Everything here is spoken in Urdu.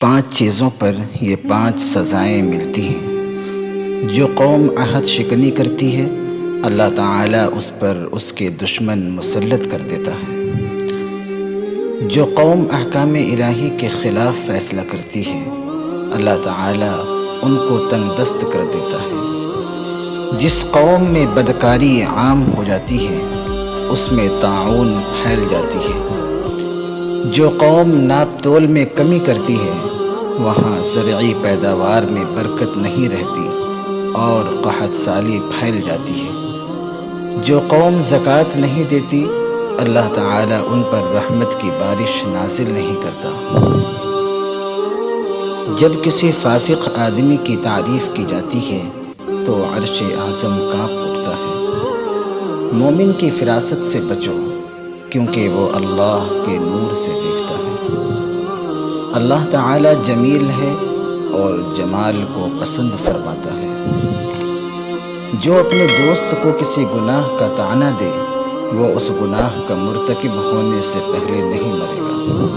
5 چیزوں پر یہ 5 سزائیں ملتی ہیں۔ جو قوم عہد شکنی کرتی ہے، اللہ تعالیٰ اس پر اس کے دشمن مسلط کر دیتا ہے۔ جو قوم احکام الہی کے خلاف فیصلہ کرتی ہے، اللہ تعالیٰ ان کو تنگ دست کر دیتا ہے۔ جس قوم میں بدکاری عام ہو جاتی ہے، اس میں طاعون پھیل جاتی ہے۔ جو قوم ناپ تول میں کمی کرتی ہے، وہاں زرعی پیداوار میں برکت نہیں رہتی اور قحط سالی پھیل جاتی ہے۔ جو قوم زکوٰۃ نہیں دیتی، اللہ تعالیٰ ان پر رحمت کی بارش نازل نہیں کرتا۔ جب کسی فاسق آدمی کی تعریف کی جاتی ہے تو عرش اعظم کانپ اٹھتا ہے۔ مومن کی فراست سے بچو، کیونکہ وہ اللہ کے نور سے دیکھتا ہے۔ اللہ تعالیٰ جمیل ہے اور جمال کو پسند فرماتا ہے۔ جو اپنے دوست کو کسی گناہ کا طعنہ دے، وہ اس گناہ کا مرتکب ہونے سے پہلے نہیں مرے گا۔